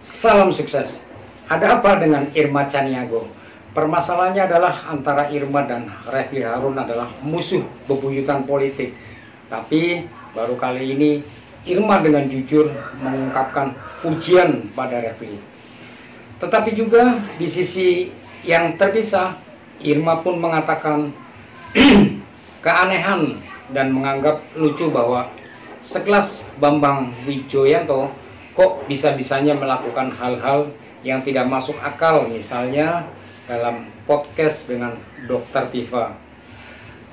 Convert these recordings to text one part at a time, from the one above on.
Salam sukses. Ada apa dengan Irma Caniago? Permasalahannya adalah antara Irma dan Refly Harun adalah musuh bebuyutan politik. Tapi baru kali ini Irma dengan jujur mengungkapkan pujian pada Refly. Tetapi juga di sisi yang terpisah, Irma pun mengatakan keanehan dan menganggap lucu bahwa sekelas Bambang Wijoyanto kok bisa-bisanya melakukan hal-hal yang tidak masuk akal, misalnya dalam podcast dengan Dr. Tifa.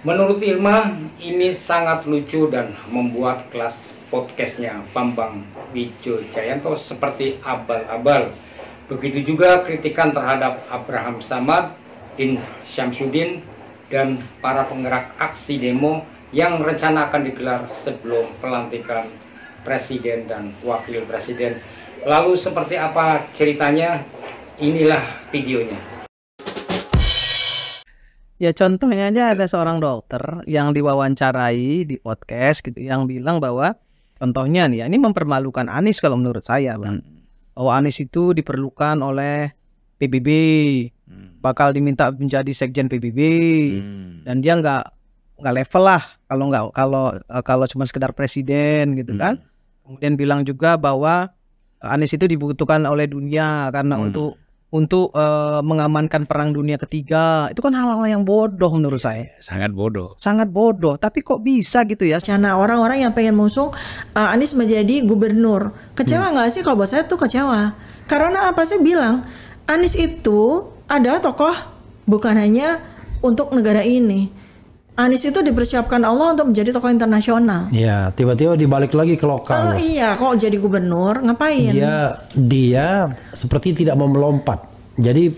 Menurut Irma, ini sangat lucu dan membuat kelas podcastnya Bambang Wijoyanto seperti abal-abal. Begitu juga kritikan terhadap Abraham Samad, Din Syamsuddin, dan para penggerak aksi demo yang rencana akan digelar sebelum pelantikan Presiden dan Wakil Presiden. Lalu seperti apa ceritanya? Inilah videonya. Ya contohnya aja ada seorang dokter yang diwawancarai di podcast gitu, yang bilang bahwa contohnya nih ya, ini mempermalukan Anies kalau menurut saya Bang. Bahwa Anies itu diperlukan oleh PBB, bakal diminta menjadi sekjen PBB, dan dia nggak level lah kalau cuma sekedar presiden gitu kan. Kemudian bilang juga bahwa Anies itu dibutuhkan oleh dunia karena untuk mengamankan perang dunia ketiga. Itu kan hal-hal yang bodoh menurut saya. Sangat bodoh. Sangat bodoh. Tapi kok bisa gitu ya? Karena orang-orang yang pengen mengusung Anies menjadi gubernur. Kecewa nggak sih? Kalau buat saya tuh kecewa. Karena apa? Saya bilang Anies itu adalah tokoh bukan hanya untuk negara ini. Anies itu dipersiapkan Allah untuk menjadi tokoh internasional. Iya, tiba-tiba dibalik lagi ke lokal. Kalau iya, kok jadi gubernur, ngapain? Dia seperti tidak mau melompat. Jadi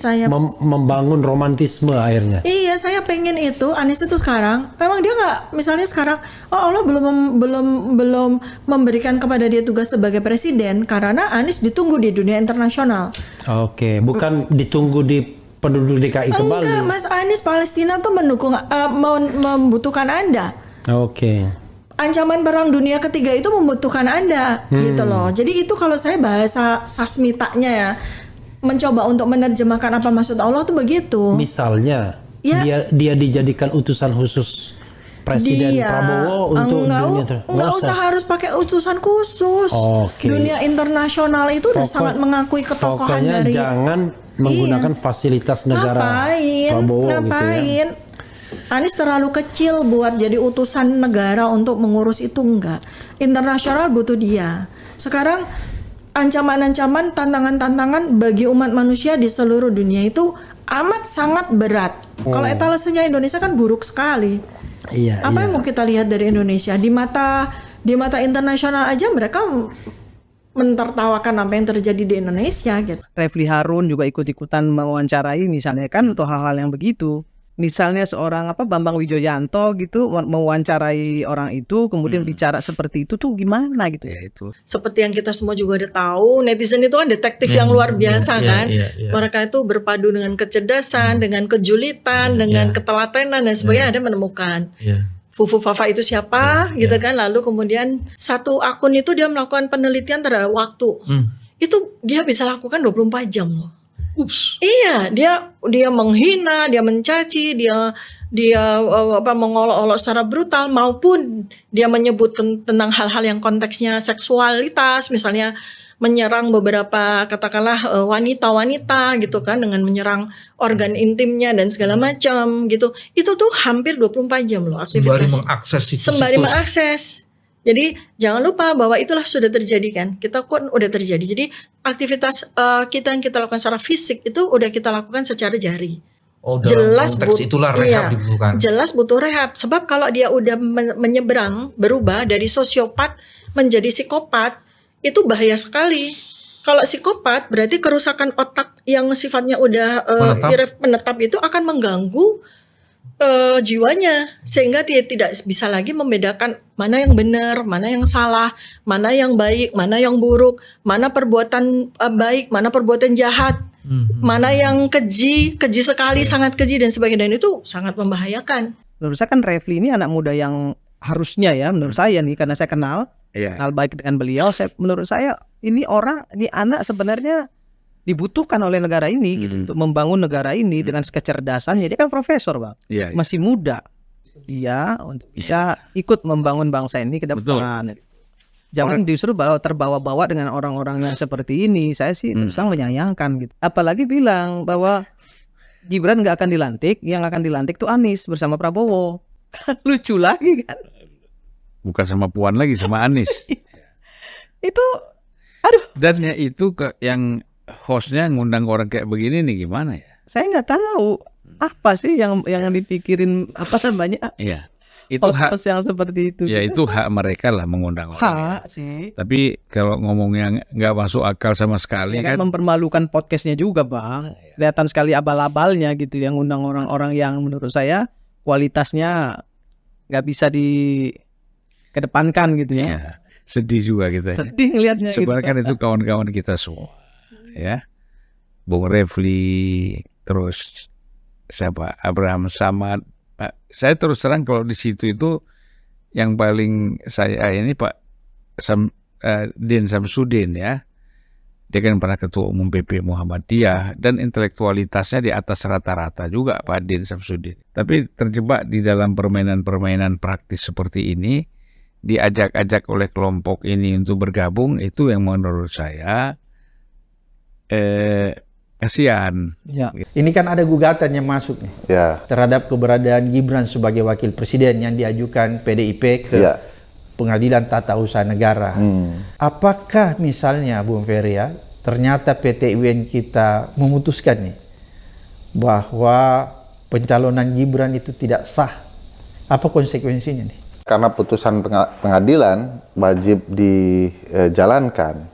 membangun romantisme akhirnya. Iya, saya pengen itu Anies itu sekarang. Memang dia nggak, misalnya sekarang, Allah belum memberikan kepada dia tugas sebagai presiden karena Anies ditunggu di dunia internasional. Oke, bukan ditunggu di penduduk DKI kembali. Enggak, Mas Anies, Palestina tuh membutuhkan Anda. Oke. Ancaman perang dunia ketiga itu membutuhkan Anda, gitu loh. Jadi itu kalau saya bahasa sasmitanya ya, mencoba untuk menerjemahkan apa maksud Allah tuh begitu. Misalnya, ya, dia dijadikan utusan khusus Presiden Prabowo untuk nggak usah harus pakai utusan khusus. Dunia internasional itu udah sangat mengakui ketokohan dari. Jangan menggunakan fasilitas negara. Ngapain? Gitu ya. Anies terlalu kecil buat jadi utusan negara untuk mengurus itu, enggak. Internasional butuh dia. Sekarang ancaman-ancaman, tantangan-tantangan bagi umat manusia di seluruh dunia itu amat sangat berat. Kalau etalasenya Indonesia kan buruk sekali. Apa yang mau kita lihat dari Indonesia di mata internasional aja mereka mentertawakan apa yang terjadi di Indonesia gitu. Refly Harun juga ikut-ikutan mewawancarai misalnya kan untuk hal-hal yang begitu. Misalnya seorang Bambang Wijoyanto gitu mewawancarai orang itu kemudian bicara seperti itu tuh gimana gitu ya itu. Seperti yang kita semua juga udah tahu, netizen itu kan detektif yang luar biasa kan. Mereka itu berpadu dengan kecerdasan, dengan kejulitan, dengan ketelatenan dan sebagainya ada menemukan. Fufu Fafa itu siapa gitu kan. Lalu kemudian satu akun itu dia melakukan penelitian terhadap waktu. Itu dia bisa lakukan 24 jam loh. Iya, dia menghina, dia mencaci, dia mengolok-olok secara brutal maupun dia menyebut tentang hal-hal yang konteksnya seksualitas, misalnya menyerang beberapa katakanlah wanita-wanita gitu kan dengan menyerang organ intimnya dan segala macam gitu. Itu tuh hampir 24 jam loh aktivitas. Sembari mengakses. Jadi jangan lupa bahwa itulah sudah terjadi kan. Kita kan udah terjadi. Jadi aktivitas kita yang kita lakukan secara fisik itu udah kita lakukan secara jari. Jelas itulah rehab dibutuhkan. Jelas butuh rehab. Sebab kalau dia udah menyeberang, berubah dari sosiopat menjadi psikopat, itu bahaya sekali. Kalau psikopat berarti kerusakan otak yang sifatnya udah menetap itu akan mengganggu jiwanya sehingga dia tidak bisa lagi membedakan mana yang benar, mana yang salah, mana yang baik, mana yang buruk, mana perbuatan baik, mana perbuatan jahat, mana yang keji sekali, sangat keji dan sebagainya, dan itu sangat membahayakan. Menurut saya kan Refly ini anak muda yang harusnya ya menurut saya nih karena saya kenal kenal baik dengan beliau. Menurut saya ini anak sebenarnya dibutuhkan oleh negara ini gitu, untuk membangun negara ini dengan kecerdasannya. Dia kan profesor, Bang. Masih muda. Dia untuk bisa ikut membangun bangsa ini ke depan. Jangan justru terbawa-bawa dengan orang-orang yang seperti ini. Saya sih terus terang menyayangkan gitu. Apalagi bilang bahwa Gibran nggak akan dilantik, yang akan dilantik tuh Anies bersama Prabowo. Lucu lagi kan? Bukan sama Puan lagi, sama Anies. Itu, aduh. Dan itu yang hostnya ngundang orang kayak begini nih gimana ya? Saya nggak tahu apa sih yang dipikirin apa namanya? Iya. Itu host yang seperti itu. Ya itu hak mereka lah mengundang orang. Hak sih. Tapi kalau ngomongnya nggak masuk akal sama sekali kan mempermalukan podcastnya juga, Bang. Kelihatan sekali abal-abalnya gitu yang undang orang-orang yang menurut saya kualitasnya nggak bisa dikedepankan gitu ya. Sedih juga kita. Sedih ngelihatnya. Sebenarnya kan itu kawan-kawan kita semua, ya. Bung Refli, terus siapa? Abraham Samad. Saya terus terang kalau di situ itu yang paling saya ini Pak Din Samsudin ya. Dia kan pernah ketua umum PP Muhammadiyah dan intelektualitasnya di atas rata-rata juga Pak Din Samsudin. Tapi terjebak di dalam permainan-permainan praktis seperti ini, diajak-ajak oleh kelompok ini untuk bergabung, itu yang menurut saya kasihan. Ya. Ini kan ada gugatan yang masuk nih terhadap keberadaan Gibran sebagai wakil presiden yang diajukan PDIP ke Pengadilan Tata Usaha Negara. Apakah misalnya Bung Ferry ya, ternyata PT UN kita memutuskan nih bahwa pencalonan Gibran itu tidak sah, apa konsekuensinya nih? Karena putusan pengadilan wajib dijalankan.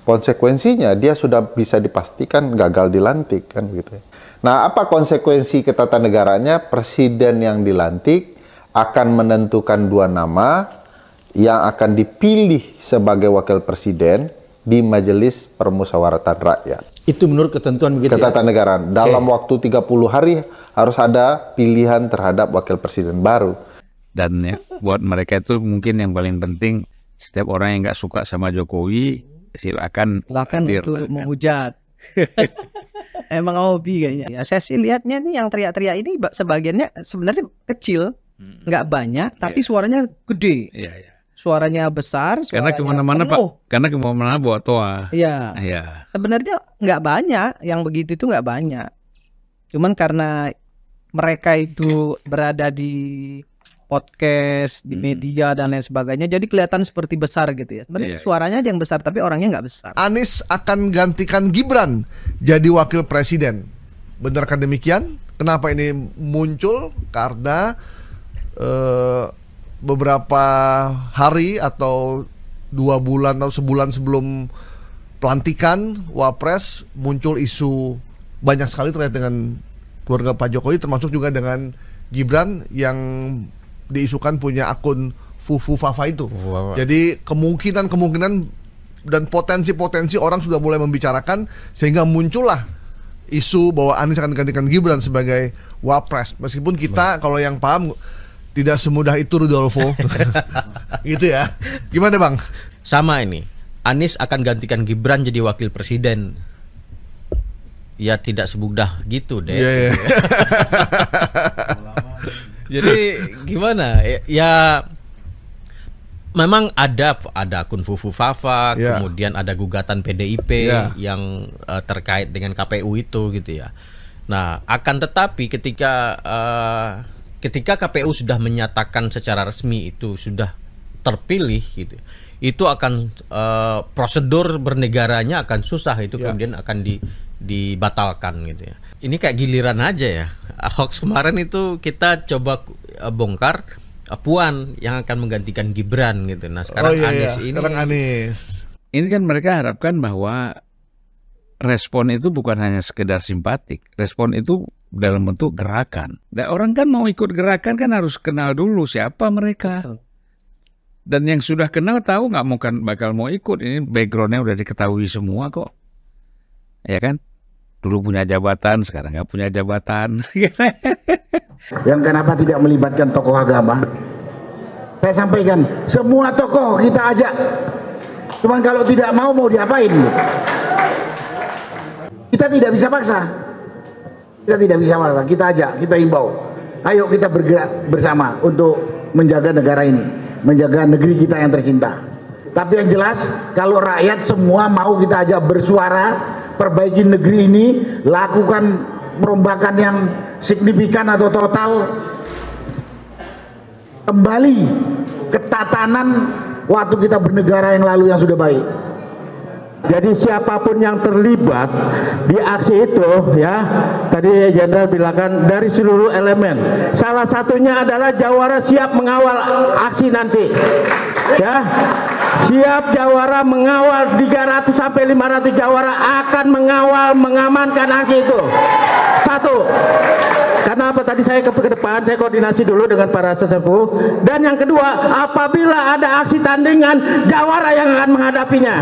Konsekuensinya dia sudah bisa dipastikan gagal dilantik kan gitu. Nah, apa konsekuensi ketatanegaranya? Presiden yang dilantik akan menentukan 2 nama yang akan dipilih sebagai wakil presiden di Majelis Permusyawaratan Rakyat. Itu menurut ketentuan begitu. Ketatanegaraan. Dalam waktu 30 hari harus ada pilihan terhadap wakil presiden baru. Dan ya, buat mereka itu mungkin yang paling penting, setiap orang yang nggak suka sama Jokowi silakan untuk menghujat. Emang hobi kayaknya. Ya, saya sih lihatnya nih yang teriak-teriak ini sebagiannya sebenarnya kecil, nggak banyak, tapi suaranya gede. Suaranya besar. Karena kemana-mana Pak. Karena kemana-mana bawa toa. Iya. Sebenarnya nggak banyak yang begitu itu nggak banyak. Cuman karena mereka itu berada di podcast, di media dan lain sebagainya, jadi kelihatan seperti besar gitu ya. Sebenarnya suaranya aja yang besar, tapi orangnya nggak besar. Anies akan gantikan Gibran jadi wakil presiden. Benarkah demikian? Kenapa ini muncul? Karena beberapa hari atau 2 bulan atau sebulan sebelum pelantikan Wapres muncul isu banyak sekali terkait dengan keluarga Pak Jokowi, termasuk juga dengan Gibran yang diisukan punya akun Fufu Fafa itu. Jadi kemungkinan dan potensi orang sudah mulai membicarakan sehingga muncullah isu bahwa Anies akan menggantikan Gibran sebagai Wapres. Meskipun kita kalau yang paham tidak semudah itu, Rudolfo. Gitu ya. Gimana Bang? Sama ini. Anies akan gantikan Gibran jadi wakil presiden. Ya tidak semudah gitu deh. Jadi gimana ya, memang ada akun Fufu Fafa, kemudian ada gugatan PDIP yang terkait dengan KPU itu gitu ya. Nah, akan tetapi ketika KPU sudah menyatakan secara resmi itu sudah terpilih gitu, itu akan prosedur bernegaranya akan susah, itu kemudian akan dibatalkan gitu ya. Ini kayak giliran aja ya. Hoax kemarin itu kita coba bongkar Puan yang akan menggantikan Gibran gitu. Nah sekarang Anies. Ini kan mereka harapkan bahwa respon itu bukan hanya sekedar simpatik. Respon itu dalam bentuk gerakan. Dan orang kan mau ikut gerakan kan harus kenal dulu siapa mereka. Dan yang sudah kenal tahu nggak bakal mau ikut. Ini backgroundnya udah diketahui semua kok. Ya kan? Dulu punya jabatan, sekarang nggak punya jabatan. Yang kenapa tidak melibatkan tokoh agama? Saya sampaikan, semua tokoh kita ajak. Cuman kalau tidak mau diapain? Kita tidak bisa paksa. Kita tidak bisa paksa, kita ajak, kita himbau. Ayo kita bergerak bersama untuk menjaga negara ini, menjaga negeri kita yang tercinta. Tapi yang jelas, kalau rakyat semua mau kita ajak bersuara, perbaiki negeri ini, lakukan perombakan yang signifikan atau total, kembali ke tatanan waktu kita bernegara yang lalu yang sudah baik. Jadi siapapun yang terlibat di aksi itu, ya, tadi Jenderal bilangkan dari seluruh elemen. Salah satunya adalah Jawara siap mengawal aksi nanti, ya. Siap Jawara mengawal 300 sampai 500 Jawara akan mengawal, mengamankan aksi itu. Satu. Karena apa, tadi saya ke depan, saya koordinasi dulu dengan para sesepuh. Dan yang kedua, apabila ada aksi tandingan, Jawara yang akan menghadapinya.